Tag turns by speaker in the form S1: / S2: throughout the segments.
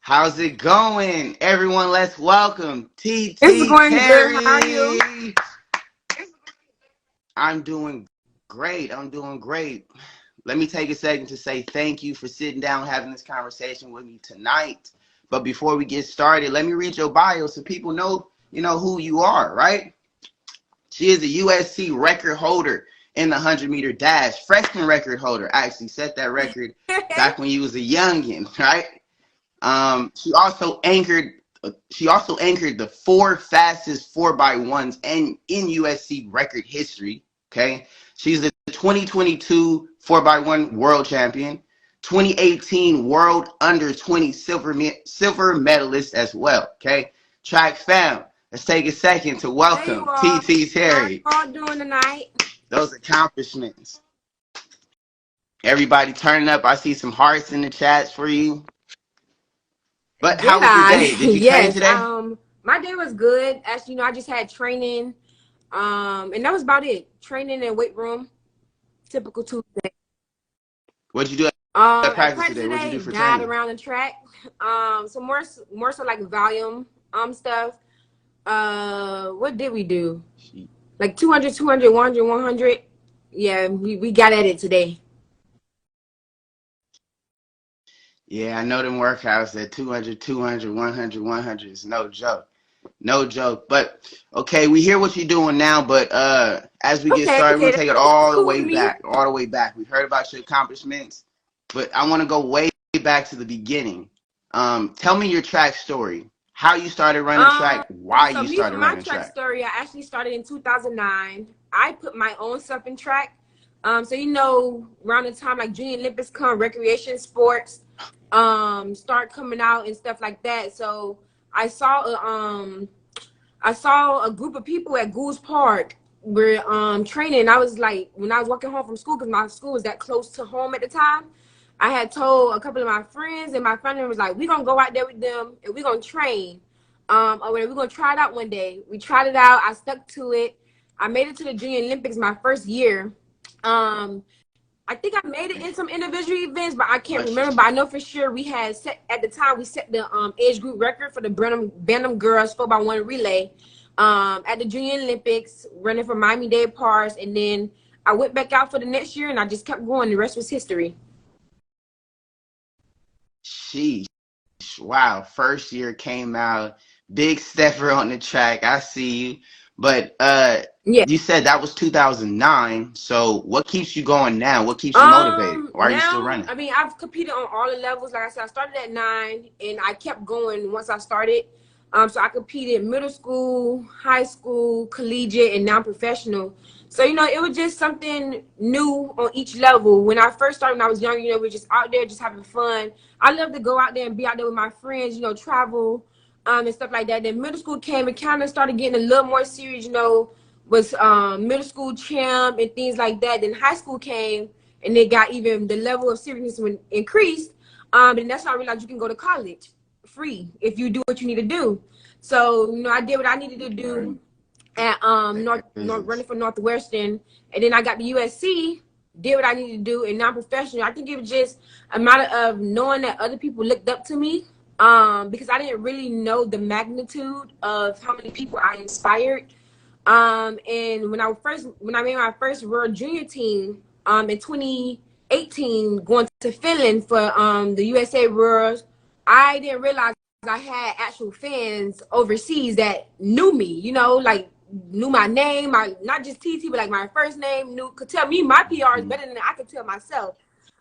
S1: How's it going? Everyone, let's welcome
S2: It's
S1: TT
S2: going good. How are you?
S1: Terry. I'm doing great. I'm doing great. Let me take a second to say thank you for sitting down having this conversation with me tonight. But before we get started, let me read your bio so people know, who you are, right? She is a USC record holder in the 100-meter dash, freshman record holder. Actually set that record back when you was a youngin, right? She also anchored the four fastest 4x1s in USC record history. Okay, she's the 2022 4x1 world champion, 2018 world under 20 silver medalist as well. Okay, track fam. Let's take a second to
S2: Hey, you
S1: welcome
S2: all.
S1: TT
S2: How you
S1: Terry.
S2: all doing tonight?
S1: Those accomplishments. Everybody turning up. I see some hearts in the chats for you. But how
S2: Did
S1: was your
S2: I?
S1: day? Did you train
S2: Yes.
S1: today?
S2: My day was good. Actually, I just had training. And that was about it. Training and weight room. Typical Tuesday.
S1: What'd you do at
S2: At
S1: practice
S2: practice
S1: today? What'd you
S2: today,
S1: do for
S2: died
S1: training?
S2: around the track. So more so like volume stuff. What did we do? Like 200, 200, 100, 100. Yeah, we got at it today.
S1: Yeah, I know them workouts at 200, 200, 100, 100 is no joke. No joke. But okay, we hear what you're doing now, but as we get
S2: Okay,
S1: started, we're
S2: okay,
S1: gonna take it
S2: that's
S1: all the
S2: cool with
S1: way
S2: me.
S1: back, all the way back. We heard about your accomplishments, but I want to go way back to the beginning. Tell me your track story. How you started running
S2: Um,
S1: track, why
S2: so
S1: you
S2: me for
S1: started
S2: my
S1: running
S2: track
S1: track.
S2: story, I actually started in 2009. I put my own stuff in track. So around the time like Junior Olympics come, recreation sports, start coming out and stuff like that. So I saw a group of people at Goose Park were training. I was like, when I was walking home from school, because my school was that close to home at the time, I had told a couple of my friends, and my family was like, we're gonna go out there with them and we're gonna train. Or we're gonna try it out one day. We tried it out, I stuck to it. I made it to the Junior Olympics my first year. um I think I made it in some individual events, but I can't
S1: Bless you.
S2: remember. But I know for sure we had set at the time. We set the age group record for the Brenham girls 4x1 relay at the Junior Olympics, running for Miami-Dade Pars, and then I went back out for the next year, and I just kept going. The rest was history.
S1: Sheesh. Wow. First year came out. Big stepper on the track. I see you. But
S2: Yeah.
S1: you said that was 2009. So what keeps you going now? What keeps you motivated? Why are you still
S2: Now,
S1: running?
S2: I mean, I've competed on all the levels. Like I said, I started at 9, and I kept going once I started. So I competed middle school, high school, collegiate, and non-professional. So it was just something new on each level. When I first started, when I was younger, we were just out there, just having fun. I love to go out there and be out there with my friends, travel, and stuff like that. Then middle school came and kind of started getting a little more serious, was middle school champ and things like that. Then high school came and it got even the level of seriousness when increased. And that's how I realized you can go to college free if you do what you need to do. So I did what I needed to
S1: Right.
S2: do at North
S1: Business.
S2: running for Northwestern, and then I got to USC. Did what I needed to do in non-professional. I think it was just a matter of knowing that other people looked up to me, because I didn't really know the magnitude of how many people I inspired. And when I made my first World Junior team, in 2018, going to Finland for the USA Worlds, I didn't realize I had actual fans overseas that knew me. Like knew my name, my not just TT, but like my first name, could tell me my PR is
S1: Mhm.
S2: better than I could tell myself.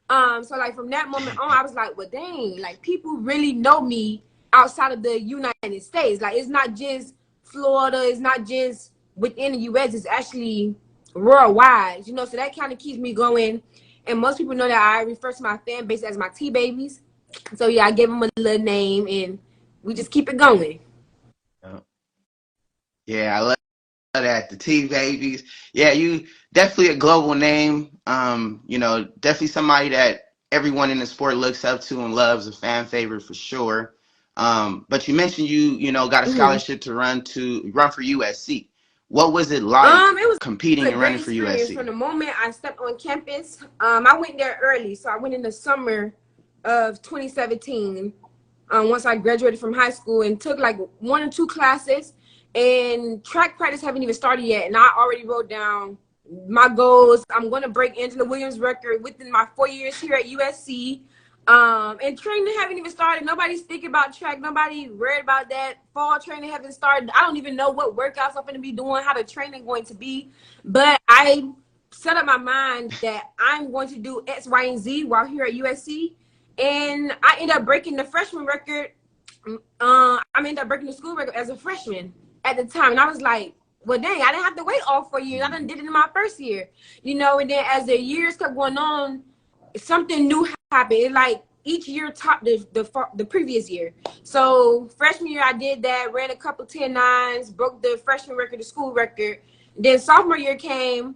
S2: So like from that moment on, I was like, well, dang, like people really know me outside of the United States. Like it's not just Florida, it's not just within the US, it's actually worldwide. So that kind of keeps me going. And most people know that I refer to my fan base as my T babies. So yeah, I gave them a little name, and we just keep it going.
S1: Yeah, I love that. The T babies. Yeah, you definitely a global name. Definitely somebody that everyone in the sport looks up to and loves, a fan favorite for sure. But you mentioned got a
S2: Hmm.
S1: scholarship to run for USC. What was it like
S2: It was
S1: competing
S2: a
S1: and
S2: great
S1: running for
S2: experience from
S1: USC?
S2: the moment I stepped on campus. I went there early, so I went in the summer of 2017. once I graduated from high school, and took like 1 or 2 classes. And track practice haven't even started yet, and I already wrote down my goals. I'm going to break Angela Williams' record within my 4 years here at USC. And training haven't even started. Nobody's thinking about track. Nobody worried about that. Fall training haven't started. I don't even know what workouts I'm going to be doing, how the training going to be. But I set up my mind that I'm going to do X, Y, and Z while here at USC. And I ended up breaking the freshman record. I ended up breaking the school record as a freshman at the time. And I was like, well, dang, I didn't have to wait all 4 years. I done did it in my first year, you know. And then as the years kept going on, something new happened. It like each year topped the previous year. So freshman year, I did that, ran a couple 10.9s, broke the freshman record, the school record. Then sophomore year came,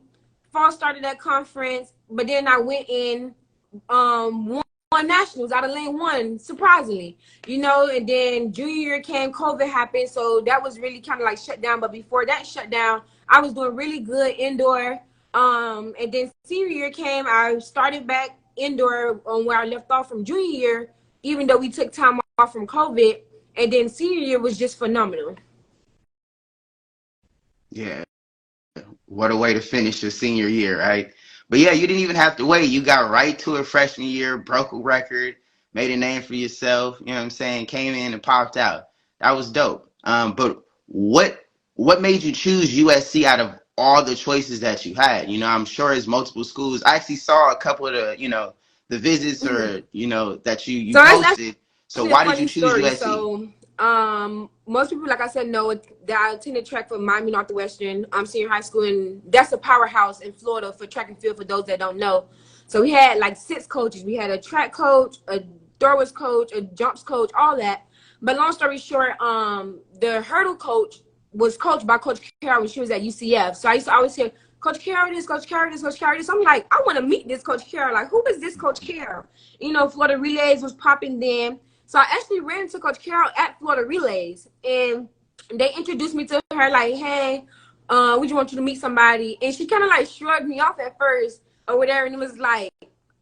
S2: fall started that conference, but then I went in, won nationals out of lane 1, surprisingly, you know. And then junior year came, COVID happened, so that was really kind of like shut down. But before that shut down, I was doing really good indoor. And then senior year came, I started back indoor on where I left off from junior year, even though we took time off from COVID. And then senior year was just phenomenal.
S1: Yeah. What a way to finish your senior year, right? But yeah, you didn't even have to wait. You got right to it freshman year, broke a record, made a name for yourself. You know what I'm saying? Came in and popped out. That was dope. But what made you choose USC out of all the choices that you had? You know, I'm sure it's multiple schools. I actually saw a couple of the visits or that you
S2: So
S1: posted. So
S2: a
S1: why did
S2: funny
S1: you choose
S2: story.
S1: USC?
S2: So most people, like I said, know that I attended track for Miami Northwestern senior high school, and that's a powerhouse in Florida for track and field, for those that don't know. So we had like 6 coaches. We had a track coach, a throwers coach, a jumps coach, all that. But long story short, the hurdle coach was coached by Coach Carroll when she was at UCF. So I used to always hear, Coach Carroll this, Coach Carroll this, Coach Carroll this. I'm like, I want to meet this Coach Carroll. Like, who is this Coach Carroll? You know, Florida Relays was popping then. So I actually ran into Coach Carroll at Florida Relays, and they introduced me to her like, hey, we just want you to meet somebody. And she kind of like shrugged me off at first or whatever, and it was like,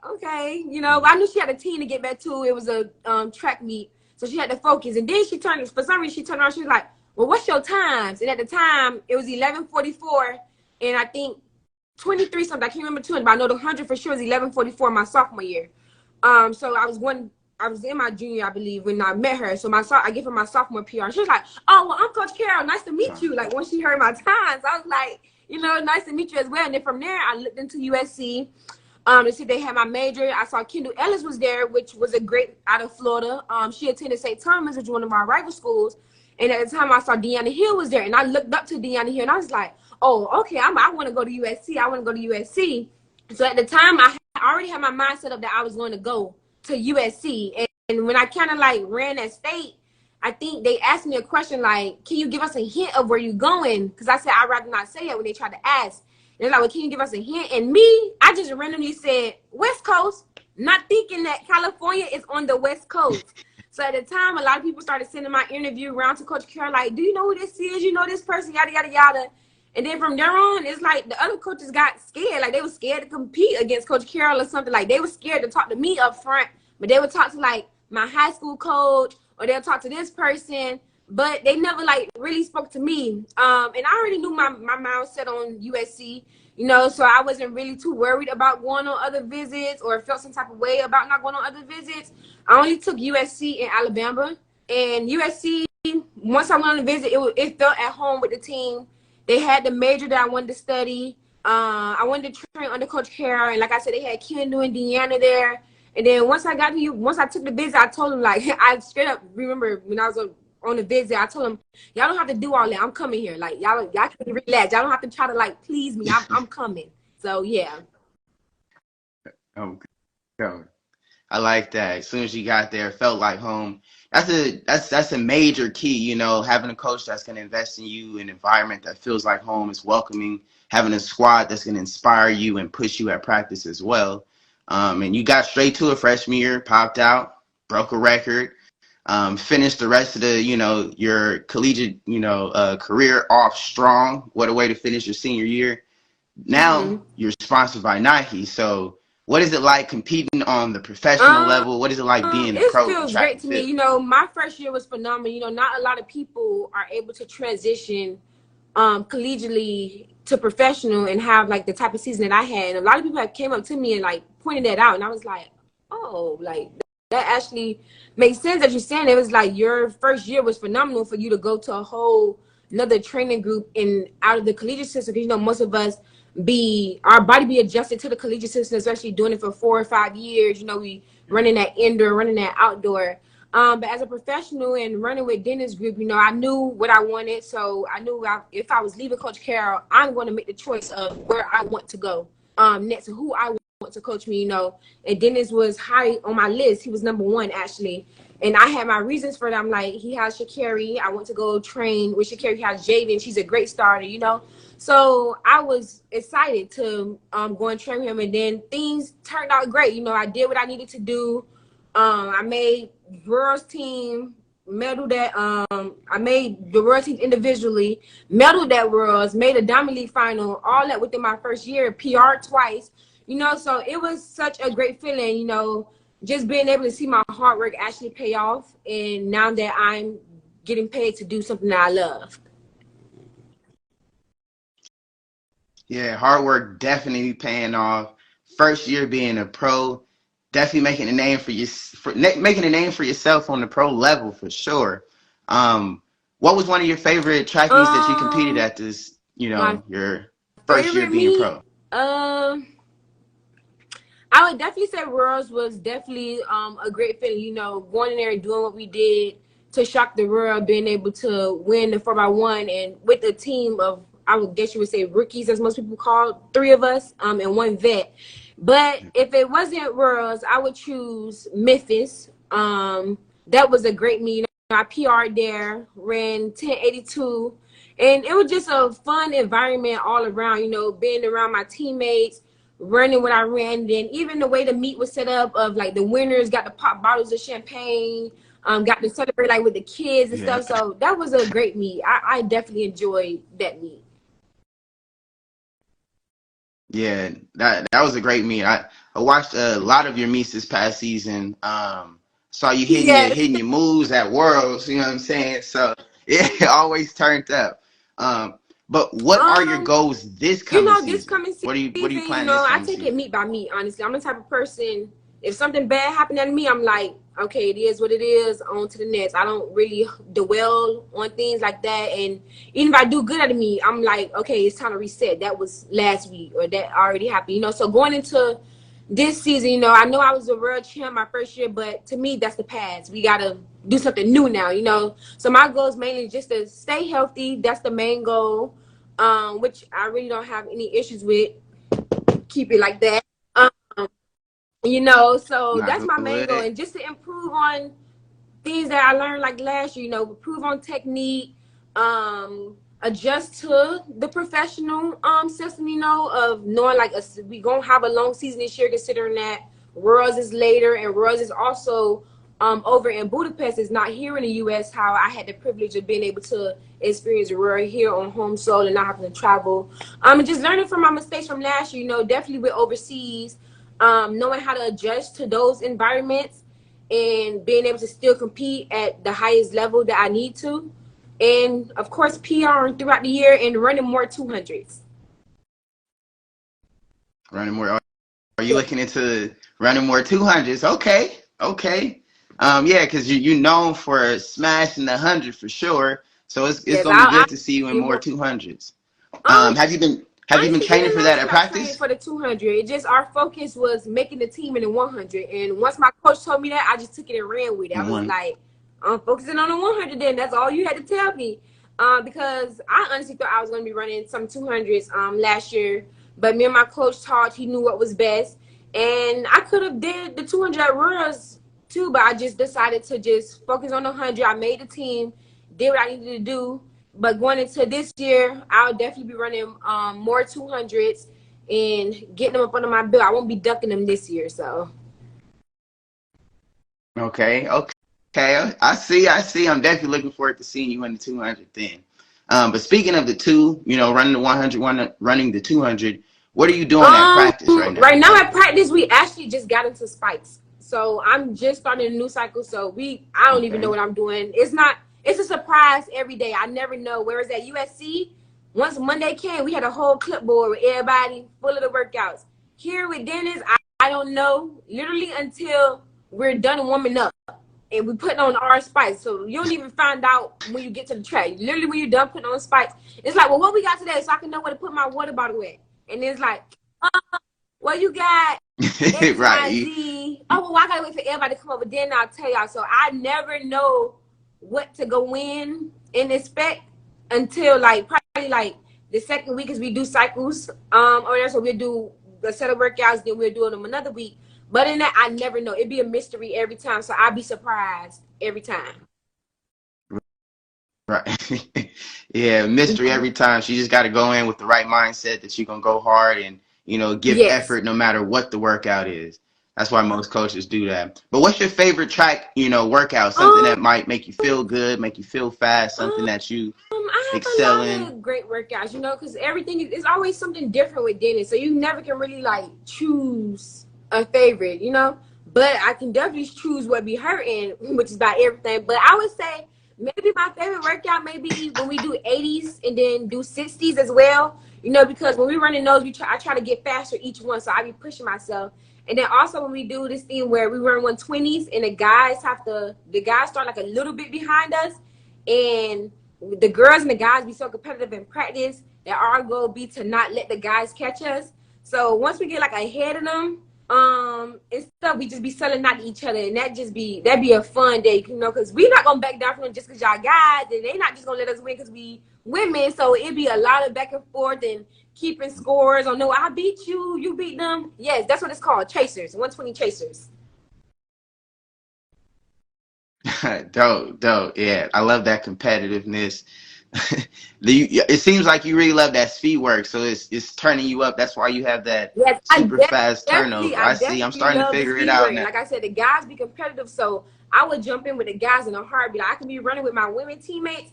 S2: okay, you know. But I knew she had a team to get back to. It was a track meet, so she had to focus. And then for some reason, she turned around. She was like, well, what's your times? And at the time, it was 11:44, and I think 23 something. I can't remember 200, but I know the 100 for sure was 11:44 my sophomore year. So I was in my junior, I believe, when I met her. So I gave her my sophomore PR. She was like, oh, well, I'm Coach Carroll. Nice to meet you. Like, when she heard my times, I was like, you know, nice to meet you as well. And then from there, I looked into USC to see if they had my major. I saw Kendall Ellis was there, which was a great out of Florida. She attended St. Thomas, which was one of my rival schools. And at the time, I saw Deanna Hill was there. And I looked up to Deanna Hill, and I was like, oh, okay, I want to go to USC. I want to go to USC. So at the time, I already had my mind set up that I was going to go to USC. And when I kind of like ran that state, I think they asked me a question like, can you give us a hint of where you're going? Because I said, I'd rather not say it when they tried to ask. And they're like, well, can you give us a hint? And me, I just randomly said, West Coast, not thinking that California is on the West Coast. So at the time, a lot of people started sending my interview around to Coach Carroll, like, do you know who this is? You know this person, yada, yada, yada. And then from there on, it's like the other coaches got scared. Like, they were scared to compete against Coach Carroll or something. Like, they were scared to talk to me up front, but they would talk to, like, my high school coach, or they'll talk to this person, but they never, like, really spoke to me. And I already knew my mindset on USC, you know, so I wasn't really too worried about going on other visits or felt some type of way about not going on other visits. I only took USC in Alabama. And USC, once I went on the visit, it felt at home with the team. They had the major that I wanted to study. I wanted to train under Coach Carroll. And like I said, they had Kendall and Deanna there. And then once I took the visit, I told them, like, I straight up remember when I was on the visit, I told them, y'all don't have to do all that. I'm coming here. Like, y'all can relax. Y'all don't have to try to, like, please me. I'm coming. So, yeah.
S1: Okay. I like that. As soon as you got there, it felt like home. That's a major key, you know, having a coach that's going to invest in you, an environment that feels like home, is welcoming, having a squad that's going to inspire you and push you at practice as well. And you got straight to it freshman year, popped out, broke a record, finished the rest of the, your collegiate, career off strong. What a way to finish your senior year. Now you're sponsored by Nike. So what is it like competing on the professional
S2: Um,
S1: level? What is it like being a
S2: it
S1: pro in
S2: feels
S1: track
S2: great
S1: and
S2: to me.
S1: field?
S2: You know, my first year was phenomenal. You know, not a lot of people are able to transition collegiately to professional and have like the type of season that I had. And a lot of people have came up to me and like pointed that out, and I was like, oh, like that actually makes sense that you're saying. It was like your first year was phenomenal for you to go to a whole another training group and out of the collegiate system. Because you know, most of us be our body be adjusted to the collegiate system, especially doing it for 4 or 5 years. You know, we running that indoor, running that outdoor. But as a professional and running with Dennis Group, you know, I knew what I wanted. So I knew if I was leaving Coach Carroll, I'm going to make the choice of where I want to go next, who I want to coach me, you know. And Dennis was high on my list. He was number one, actually. And I had my reasons for that. I'm like, he has Sha'Carri. I want to go train with Sha'Carri. He has Jaden. She's a great starter, you know. So I was excited to go and train with him. And then things turned out great. You know, I did what I needed to do. I made girls team, medal that I made the world team individually, medal that worlds, made a Diamond League final, all that within my first year, PR twice, you know. So it was such a great feeling, you know, just being able to see my hard work actually pay off, and now that I'm getting paid to do something that I love.
S1: Yeah, hard work definitely paying off. First year being a pro, definitely making a name for making a name for yourself on the pro level for sure. What was one of your favorite track meets that you competed
S2: Um,
S1: at this,
S2: my
S1: your first year
S2: favorite
S1: being
S2: meet,
S1: pro?
S2: I would definitely say Worlds was definitely a great feeling, you know, going in there and doing what we did to shock the world, being able to win the 4x1 and with a team of, I would guess you would say rookies, as most people call, three of us, and one vet. But if it wasn't Worlds, I would choose Memphis. That was a great meet. You know, I PR'd there, ran 1082, and it was just a fun environment all around, you know, being around my teammates, running what I ran. Then even the way the meet was set up of like the winners got to pop bottles of champagne, got to celebrate like with the kids and
S1: Yeah.
S2: stuff. So that was a great meet. I definitely enjoyed that meet.
S1: Yeah, that was a great meet. I watched a lot of your meets this past season. Saw you
S2: Yes.
S1: hitting your moves at Worlds. You know what I'm saying? So yeah, it always turned up. But what are your
S2: Um,
S1: goals this
S2: You
S1: coming
S2: know, this
S1: season?
S2: coming
S1: What are you
S2: season, you
S1: planning
S2: know,
S1: this
S2: I
S1: coming
S2: take it
S1: season?
S2: meet by meet, honestly. I'm the type of person, if something bad happened to me, I'm like, okay, it is what it is, on to the next. I don't really dwell on things like that. And even if I do good at a meet, I'm like, okay, it's time to reset. That was last week or that already happened, you know. So going into this season, you know, I know I was a world champ my first year, but to me, that's the past. We got to do something new now, you know. So my goal is mainly just to stay healthy. That's the main goal, which I really don't have any issues with. Keep it like that. Um, you know, so
S1: Knock
S2: that's
S1: on
S2: my main goal.
S1: wood.
S2: And just to improve on things that I learned like last year, you know, improve on technique, adjust to the professional system, you know, of knowing like we gonna have a long season this year, considering that Worlds is later and Worlds is also over in Budapest, is not here in the US, how I had the privilege of being able to experience World here on home soil and not having to travel. And just learning from my mistakes from last year, you know, definitely with overseas, knowing how to adjust to those environments and being able to still compete at the highest level that I need to. And of course, PR throughout the year and running more 200s.
S1: Running more. Are you looking into running more 200s? Okay, okay. Yeah, because you known for smashing the 100 for sure. So it's
S2: Yes,
S1: gonna be
S2: I'll
S1: good to see you in
S2: be
S1: more
S2: more.
S1: 200s.
S2: Um,
S1: Have you been
S2: Honestly,
S1: training
S2: even
S1: for
S2: last
S1: that
S2: year
S1: at
S2: I trained
S1: practice?
S2: for the 200. It just our focus was making the team in the 100. And once my coach told me that, I just took it and ran with it. I
S1: In
S2: was
S1: one.
S2: like, I'm focusing on the 100. Then that's all you had to tell me. Because I honestly thought I was going to be running some 200s last year, but me and my coach talked. He knew what was best, and I could have did the 200 runs too, but I just decided to just focus on the 100. I made the team, did what I needed to do. But going into this year, I'll definitely be running more 200s and getting them up under my belt. I won't be ducking them this year. So,
S1: Okay, okay. I see, I see. I'm definitely looking forward to seeing you in the 200 then. But speaking of the two, running the 100, running the 200, What are you doing at practice right now?
S2: Right now at practice, we actually just got into spikes. So I'm just starting a new cycle. So I don't even know what I'm doing. It's a surprise every day. I never know. Whereas at USC, once Monday came, we had a whole clipboard with everybody full of the workouts. Here with Dennis, I don't know literally until we're done warming up and we putting on our spikes. So you don't even find out when you get to the track. Literally when you're done putting on spikes, it's like, well, what we got today so I can know where to put my water bottle at. And it's like, well, you got X,
S1: Right.
S2: Y, Z. Oh, well, I gotta wait for everybody to come over. Then I'll tell y'all. So I never know what to go in and expect until like probably like the second week, as we do cycles. Or so we'll do a set of workouts, then we'll do them another week. But in that, I never know. It'd be a mystery every time. So I'll be surprised every time.
S1: Right. Yeah, mystery every time. She just got to go in with the right mindset that you're going to go hard and, give
S2: Yes.
S1: effort no matter what the workout is. That's why most coaches do that. But what's your favorite track, workout? Something that might make you feel good, make you feel fast, something that you
S2: I have
S1: excel
S2: a lot
S1: in?
S2: of great workouts, because everything is always something different with Dennis. So you never can really like choose a favorite, But I can definitely choose what be hurting, which is about everything. But I would say maybe my favorite workout maybe when we do 80s and then do 60s as well. Because when we run in those, I try to get faster each one, so I be pushing myself. And then also when we do this thing where we run 120s and the guys start like a little bit behind us, and the girls and the guys be so competitive in practice that our goal be to not let the guys catch us. So once we get like ahead of them, and stuff, we just be selling out to each other, and that'd be a fun day, because we not gonna back down from them just because y'all guys, and they not just gonna let us win because we women. So it'd be a lot of back and forth and keeping scores. Oh no, I beat you, you beat them. Yes, that's what it's called, chasers, 120 chasers.
S1: Dope. Yeah, I love that competitiveness. It seems like you really love that speed work, so it's turning you up. That's why you have that
S2: Yes,
S1: super fast
S2: definitely,
S1: turnover.
S2: I
S1: I see. I'm
S2: definitely
S1: starting to
S2: love the
S1: figure it
S2: speed
S1: out
S2: work.
S1: now.
S2: Like I said, the guys be competitive, so I would jump in with the guys in a heartbeat. I can be running with my women teammates,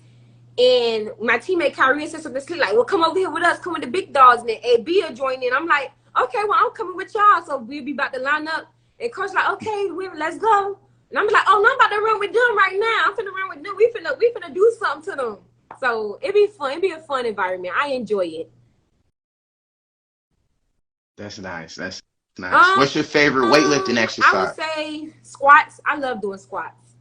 S2: and my teammate Kyrie says something slick like, "Well, come over here with us, come with the big dogs." And then AB will join in. I'm like, "Okay, well, I'm coming with y'all." So we'll be about to line up, and coach like, "Okay, women, let's go." And I'm like, "Oh, no, I'm about to run with them right now. I'm finna run with them. We finna do something to them." So it'd be fun. It'd be a fun environment. I enjoy it.
S1: That's nice. That's nice. What's your favorite weightlifting
S2: I would
S1: exercise?
S2: say squats. I love doing squats.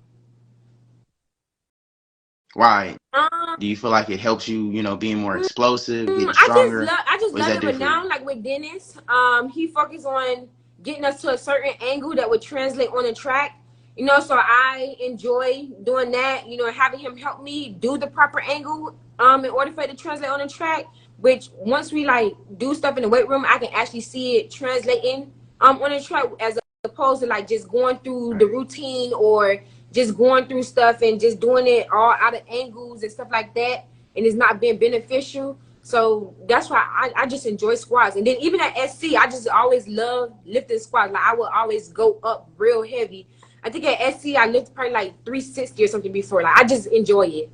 S1: Why?
S2: Um,
S1: Do you feel like it helps you, being more explosive, getting
S2: I
S1: stronger?
S2: just
S1: Or is
S2: love
S1: that
S2: it. But
S1: different?
S2: now, like with Dennis, he focused on getting us to a certain angle that would translate on the track. So I enjoy doing that. Having him help me do the proper angle, in order for it to translate on the track. Which once we like do stuff in the weight room, I can actually see it translating on the track, as opposed to like just going through the
S1: Right.
S2: routine or just going through stuff and just doing it all out of angles and stuff like that, and it's not being beneficial. So that's why I just enjoy squats. And then even at SC, I just always love lifting squats. Like I would always go up real heavy. I think at SC I lifted probably like 360 or something before. Like I just enjoy it.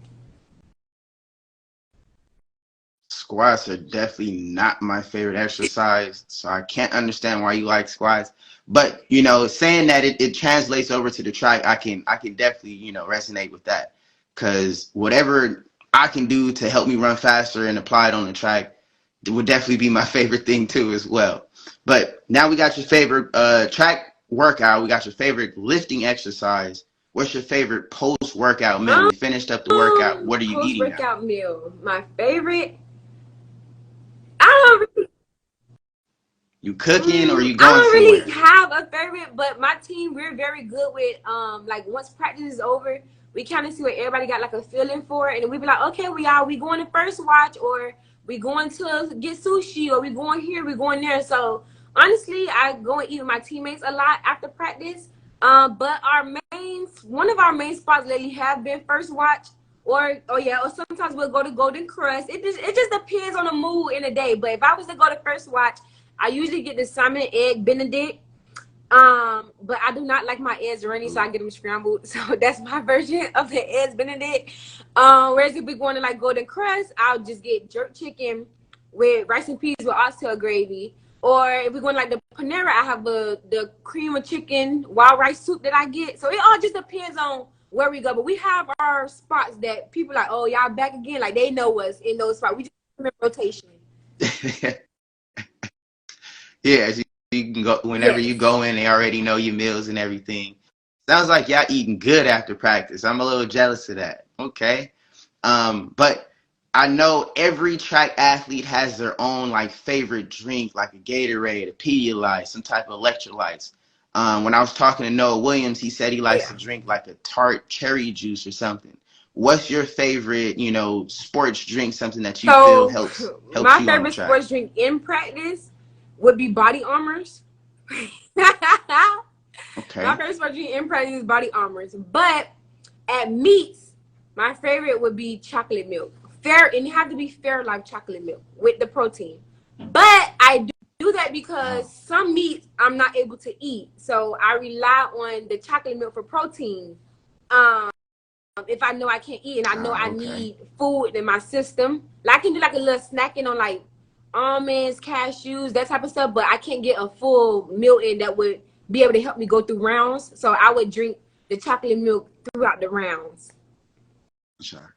S1: Squats are definitely not my favorite exercise, so I can't understand why you like squats. But saying that it translates over to the track, I can definitely resonate with that, because whatever I can do to help me run faster and apply it on the track, it would definitely be my favorite thing too as well. But now we got your favorite track workout, we got your favorite lifting exercise. What's your favorite post workout meal? We finished up the workout. What are you
S2: Post
S1: eating now?
S2: workout meal. My favorite. I don't really
S1: You cooking or you
S2: I
S1: going
S2: don't really
S1: somewhere?
S2: have a favorite, but my team, we're very good with like once practice is over, we kind of see what everybody got like a feeling for it, and we be like, okay, we going to first watch, or we going to get sushi, or we going here, we going there. So honestly, I go and eat with my teammates a lot after practice. But one of our main spots lately have been first watch, or oh yeah, or sometimes we'll go to Golden Crust. It just depends on the mood in the day. But if I was to go to first watch, I usually get the salmon and egg Benedict. But I do not like my eggs runny, so I get them scrambled. So that's my version of the eggs Benedict. Whereas if we going to like Golden Crust, I'll just get jerk chicken with rice and peas with oxtail gravy. Or if we're going like the Panera, I have the cream of chicken wild rice soup that I get. So it all just depends on where we go. But we have our spots that people like, oh, y'all back again. Like they know us in those spots. We just in rotation.
S1: Yeah, so you can go whenever you
S2: Yes.
S1: go in, they already know your meals and everything. Sounds like y'all eating good after practice. I'm a little jealous of that. Okay. But I know every track athlete has their own like favorite drink, like a Gatorade, a Pedialyte, some type of electrolytes. When I was talking to Noah Williams, he said he
S2: Oh
S1: likes
S2: yeah.
S1: to drink like a tart cherry juice or something. What's your favorite, sports drink, something that you feel
S2: So
S1: helps
S2: my
S1: you on the
S2: favorite
S1: track?
S2: sports drink in practice would be Body Armors. My
S1: Okay.
S2: favorite sports drink in practice is Body Armors. But at meets, my favorite would be chocolate milk. Fair, and it have to be Fairlife chocolate milk with the protein. But I do that because
S1: Oh,
S2: some meats I'm not able to eat, so I rely on the chocolate milk for protein. Um, if I know I can't eat and I know I
S1: okay.
S2: need food in my system, like I can do like a little snacking on like almonds, cashews, that type of stuff. But I can't get a full meal in that would be able to help me go through rounds. So I would drink the chocolate milk throughout the rounds.
S1: Chocolate.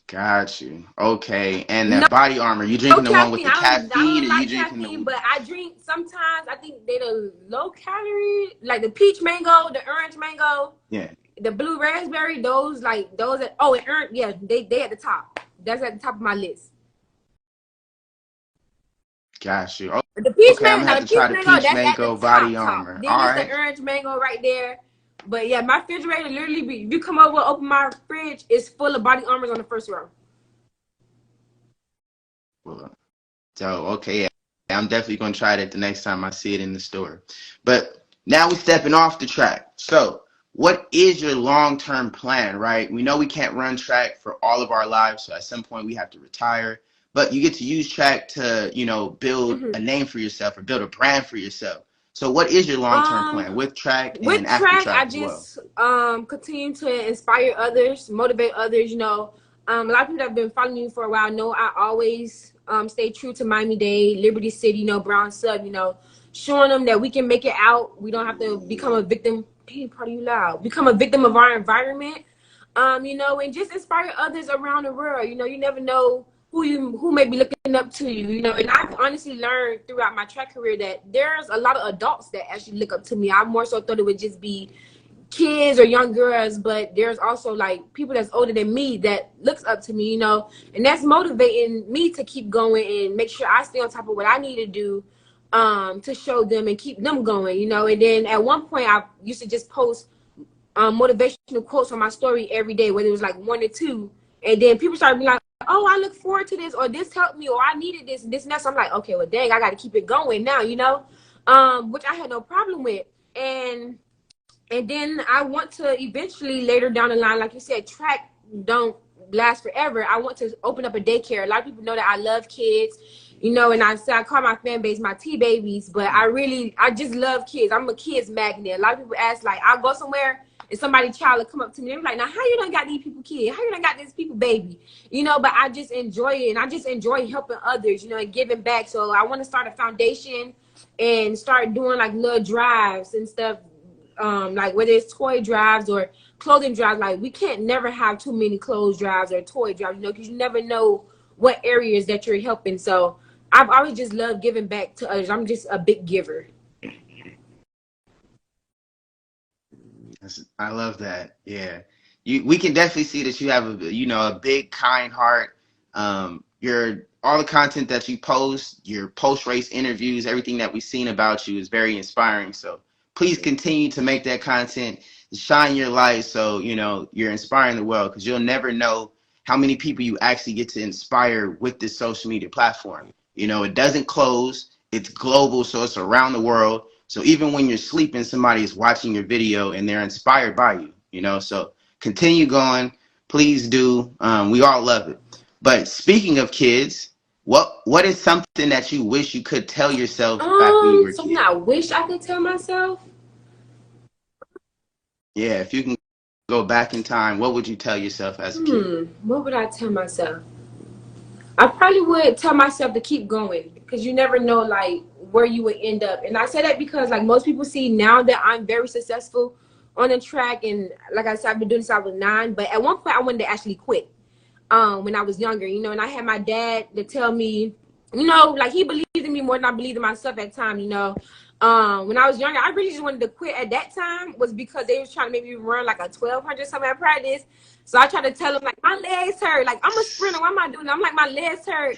S1: Got you. Okay. And
S2: No,
S1: that body armor, you
S2: no
S1: drinking the one with
S2: caffeine.
S1: the
S2: I
S1: caffeine, or
S2: don't
S1: you
S2: like
S1: drinking the
S2: caffeine, but I drink sometimes. I think they the low calorie, like the peach mango, the orange mango,
S1: yeah.
S2: the blue raspberry. Those like those. That, oh, and orange. Yeah, they at the top. That's at the top of my list.
S1: Got you.
S2: The peach
S1: Okay, I'm
S2: mango,
S1: gonna have
S2: now
S1: to
S2: the
S1: try
S2: peach
S1: the
S2: mango,
S1: peach
S2: that's at the
S1: mango body
S2: top.
S1: armor.
S2: Then
S1: All
S2: it's the
S1: right.
S2: orange mango right there. But yeah, my refrigerator literally be, if you come over, open my fridge, it's full of body armors on the first row.
S1: Well, so okay, yeah. I'm definitely gonna try that the next time I see it in the store. But now we're stepping off the track. So what is your long-term plan, right? We know we can't run track for all of our lives, so at some point we have to retire. But you get to use track to, build a
S2: Hmm.
S1: name for yourself or build a brand for yourself. So what is your long-term plan
S2: Um,
S1: with track and
S2: with
S1: after
S2: track,
S1: track
S2: I
S1: as well?
S2: just continue to inspire others, motivate others. A lot of people that have been following me for a while know I always stay true to Miami Dade, Liberty City, Brown Sub. Showing them that we can make it out. We don't have to become a victim. Hey, part of you loud. Become a victim of our environment. And just inspire others around the world. You never know who may be looking up to you. And I've honestly learned throughout my track career that there's a lot of adults that actually look up to me. I more so thought it would just be kids or young girls, but there's also like people that's older than me that looks up to me, and that's motivating me to keep going and make sure I stay on top of what I need to do to show them and keep them going. And then at one point I used to just post motivational quotes on my story every day, whether it was like one or two. And then people started being like, oh, I look forward to this, or this helped me, or I needed this and this and that. So I'm like, okay, well, dang, I got to keep it going now, which I had no problem with. And then I want to eventually later down the line, like you said, track don't last forever. I want to open up a daycare. A lot of people know that I love kids, and I say I call my fan base my T babies, but I just love kids. I'm a kids magnet. A lot of people ask, like, I'll go somewhere and somebody child will come up to me and be like, now how you done got these people kids? How you done got these people baby? But I just enjoy it, and I just enjoy helping others, and giving back. So I want to start a foundation and start doing like little drives and stuff, like whether it's toy drives or clothing drives. Like we can't never have too many clothes drives or toy drives, because you never know what areas that you're helping. So I've always just loved giving back to others. I'm just a big giver.
S1: I love that. Yeah. We can definitely see that you have a big kind heart. Your all the content that you post, your post race interviews, everything that we've seen about you is very inspiring. So please continue to make that content, shine your light, so you're inspiring the world, because you'll never know how many people you actually get to inspire with this social media platform. It doesn't close, it's global, so it's around the world. So even when you're sleeping, somebody is watching your video and they're inspired by you. So continue going. Please do. We all love it. But speaking of kids, what is something that you wish you could tell yourself back when you were a
S2: Something
S1: kid?
S2: I wish I could tell myself.
S1: Yeah, if you can go back in time, what would you tell yourself as a kid?
S2: What would I tell myself? I probably would tell myself to keep going. because you never know like where you would end up. And I say that because like most people see now that I'm very successful on the track, and like I said, I've been doing this since I was 9. But at one point, I wanted to actually quit. When I was younger, you know, and I had my dad to tell me, you know, like he believed in me more than I believed in myself at the time, you know. When I was younger, I really just wanted to quit at that time was because they was trying to make me run like a 1200 something at practice. So I tried to tell them like my legs hurt, like I'm a sprinter, what am I doing? I'm like my legs hurt.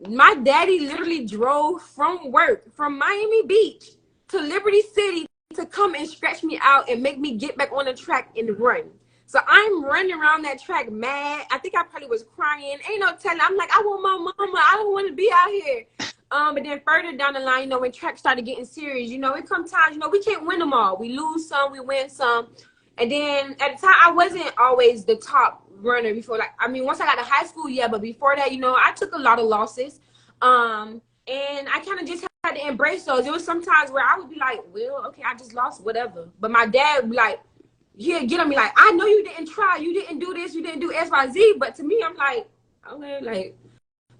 S2: My daddy literally drove from work from Miami Beach to Liberty City to come and stretch me out and make me get back on the track and run. So I'm running around that track mad. I think I probably was crying. Ain't no telling. I'm like, I want my mama. I don't want to be out here. But then further down the line, you know, when track started getting serious, you know, it comes times, you know, we can't win them all. We lose some, we win some. And then at the time, I wasn't always the top runner before. Like, I mean, once I got to high school, yeah. But before that, you know, I took a lot of losses. And I kind of just had to embrace those. There was some times where I would be like, well, okay, I just lost, whatever. But my dad would be like, yeah, get on me like, I know you didn't try, you didn't do this, you didn't do X, Y, Z. But to me, I'm like, okay, like,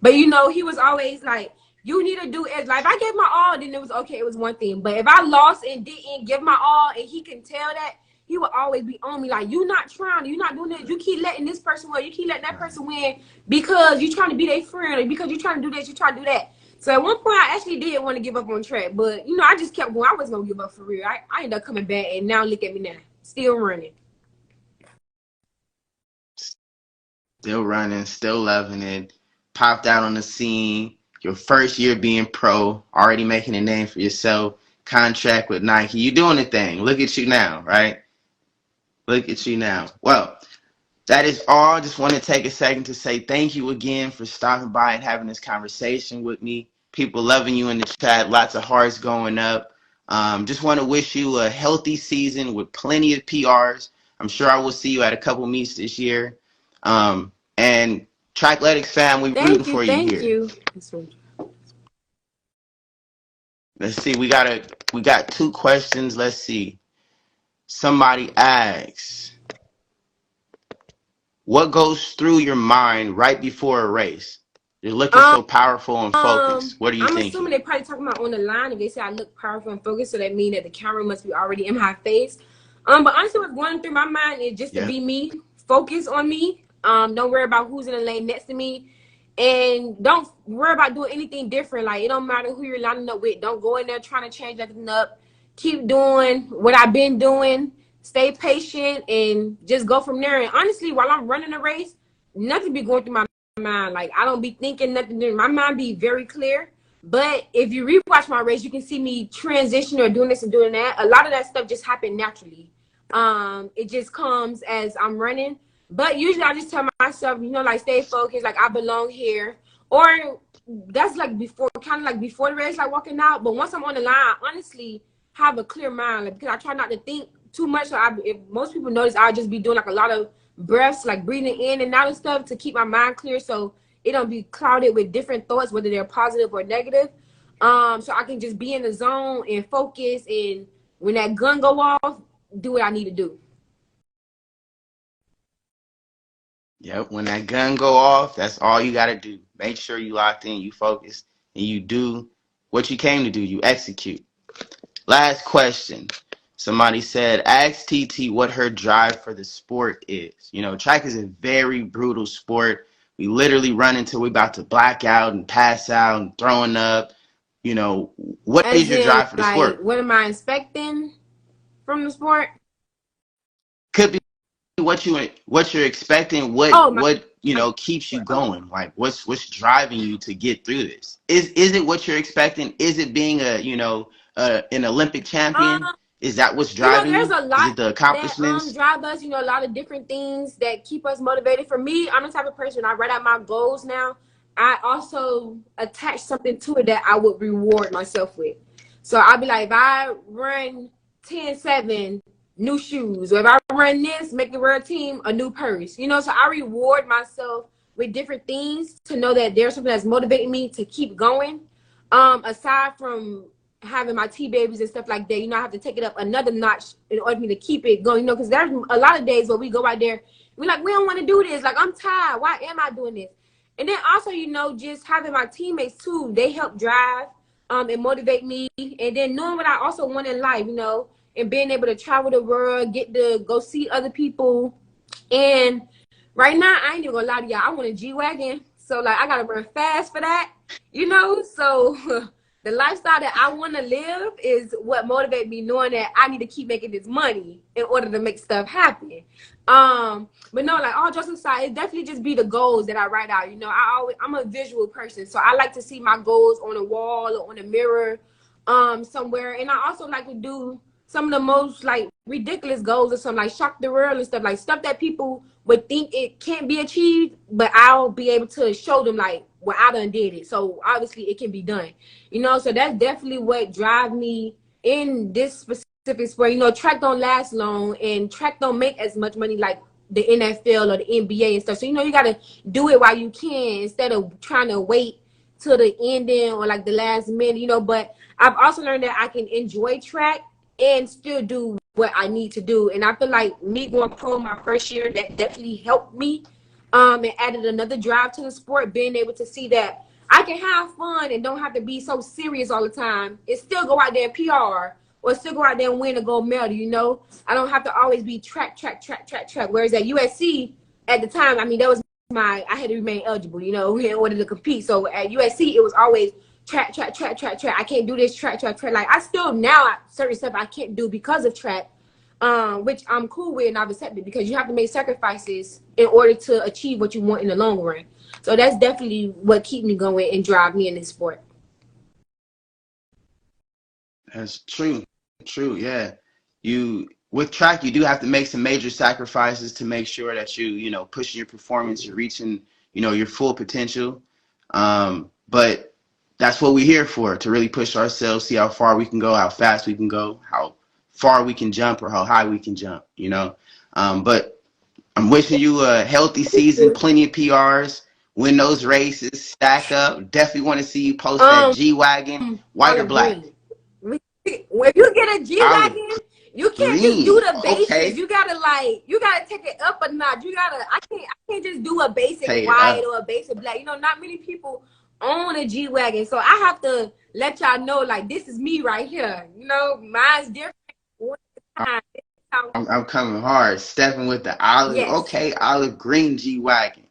S2: but you know, he was always like, you need to do X. Like, if I gave my all, then it was okay, it was one thing. But if I lost and didn't give my all, and he can tell that, he would always be on me like, you not trying, you not doing this, you keep letting this person win, you keep letting that person win because you trying to be their friend, or because you trying to do this, you try to do that. So at one point, I actually did want to give up on track, but you know, I just kept going. I wasn't gonna give up for real. I ended up coming back, and now look at me now, still running.
S1: Still running, still loving it. Popped out on the scene. Your first year being pro, already making a name for yourself. Contract with Nike. You doing the thing. Look at you now, right? Look at you now. Well, that is all. Just want to take a second to say thank you again for stopping by and having this conversation with me. People loving you in the chat. Lots of hearts going up. Just want to wish you a healthy season with plenty of PRs. I'm sure I will see you at a couple meets this year. And Trackletics fam, we rooting for you here.
S2: Thank you.
S1: Let's see. We got 2 questions. Let's see. Somebody asks, what goes through your mind right before a race? You're looking so powerful and focused. What are you thinking?
S2: I'm assuming they probably talking about on the line. If they say I look powerful and focused, so that means that the camera must be already in my face. But honestly, what's going through my mind is just to be me, focus on me. Don't worry about who's in the lane next to me, and don't worry about doing anything different. Like, it don't matter who you're lining up with. Don't go in there trying to change nothing up. Keep doing what I've been doing. Stay patient and just go from there. And honestly, while I'm running a race, nothing be going through my mind. Like, I don't be thinking nothing. My mind be very clear. But if you rewatch my race, you can see me transition or doing this and doing that. A lot of that stuff just happened naturally. It just comes as I'm running. But usually I just tell myself, you know, like, stay focused, like I belong here. Or that's like before, kind of like before the race, like walking out. But once I'm on the line, I honestly have a clear mind, like, because I try not to think too much. So if most people notice, I'll just be doing like a lot of breaths, like breathing in and out of stuff to keep my mind clear, so it don't be clouded with different thoughts, whether they're positive or negative. So I can just be in the zone and focus, and when that gun go off, do what I need to do.
S1: Yep, when that gun go off, that's all you got to do. Make sure you locked in, you focus, and you do what you came to do. You execute. Last question. Somebody said, ask TT what her drive for the sport is. You know, track is a very brutal sport. We literally run until we're about to black out and pass out and throwing up. You know, what is your drive for the sport?
S2: What am I expecting from the sport?
S1: Could be what you're expecting, what you know keeps you going, like what's driving you to get through this. Is it what you're expecting? Is it being an Olympic champion? Is that what's driving you?
S2: There's a lot
S1: is it the accomplishments
S2: that drive us, you know, a lot of different things that keep us motivated. For me, I'm the type of person, when I write out my goals now, I also attach something to it that I would reward myself with. So I'll be like, if I run 10-7, new shoes, or if I run this, make the world team, a new purse, you know. So I reward myself with different things to know that there's something that's motivating me to keep going. Aside from having my babies and stuff like that, you know, I have to take it up another notch in order for me to keep it going, you know, because there's a lot of days where we go out there, we're like, we don't want to do this, like, I'm tired, why am I doing this? And then also, you know, just having my teammates too, they help drive and motivate me. And then knowing what I also want in life, you know, and being able to travel the world, get to go see other people. And right now, I ain't even gonna lie to y'all, I want a G-Wagon. So like I gotta run fast for that, you know. So the lifestyle that I want to live is what motivates me, knowing that I need to keep making this money in order to make stuff happen. But no, like all jokes aside, it definitely just be the goals that I write out. You know, I'm a visual person, so I like to see my goals on a wall or on a mirror, somewhere. And I also like to do some of the most like ridiculous goals or something, like shock the world and stuff that people would think it can't be achieved, but I'll be able to show them like, well, I done did it. So obviously it can be done, you know. So that's definitely what drive me in this specific sport. You know, track don't last long, and track don't make as much money like the NFL or the NBA and stuff. So you know, you gotta do it while you can instead of trying to wait till the ending or like the last minute, you know. But I've also learned that I can enjoy track and still do what I need to do. And I feel like me going pro my first year, that definitely helped me, and added another drive to the sport, being able to see that I can have fun and don't have to be so serious all the time and still go out there and PR or still go out there and win a gold medal, you know. I don't have to always be track. Whereas at USC at the time, I mean, that was I had to remain eligible, you know, in order to compete. So at USC, it was always track. I can't do this track. Like I still now certain stuff I can't do because of track, which I'm cool with and I've accepted, because you have to make sacrifices in order to achieve what you want in the long run. So that's definitely what keeps me going and drive me in this sport.
S1: That's true. True. Yeah. You with track, you do have to make some major sacrifices to make sure that you know, pushing your performance, you're reaching, you know, your full potential. But that's what we're here for, to really push ourselves, see how far we can go, how fast we can go, how far we can jump, or how high we can jump, you know. But I'm wishing you a healthy season, plenty of PRs, win those races, stack up. Definitely want to see you post that G-Wagon, white or black.
S2: Green. When you get a
S1: Olive
S2: G-Wagon, you can't just do
S1: green.
S2: the basics.
S1: Okay.
S2: You gotta take it up a notch. I can't just do a basic
S1: Take it
S2: white
S1: up.
S2: or a basic black. You know, not many people own a G-Wagon. So I have to let y'all know, like, this is me right here. You know, mine's different. One time.
S1: I'm coming hard, stepping with the olive.
S2: Yes.
S1: Okay, olive green G-Wagon.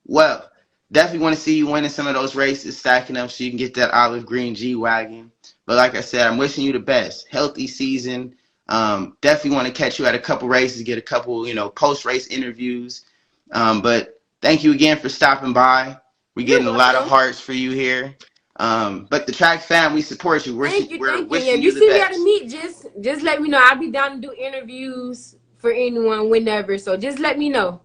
S1: Well, definitely want to see you winning some of those races, stacking up so you can get that olive green G-Wagon. But like I said, I'm wishing you the best. Healthy season. Definitely want to catch you at a couple races, get a couple, you know, post-race interviews. But thank you again for stopping by. We're
S2: You're
S1: getting a lot of
S2: welcome.
S1: hearts for you here. But the track fam, we support you.
S2: Thank you.
S1: We're
S2: Yeah,
S1: wishing
S2: if
S1: you
S2: you
S1: the
S2: see me at a
S1: best.
S2: meet, just let me know. I'll be down to do interviews for anyone whenever. So just let me know.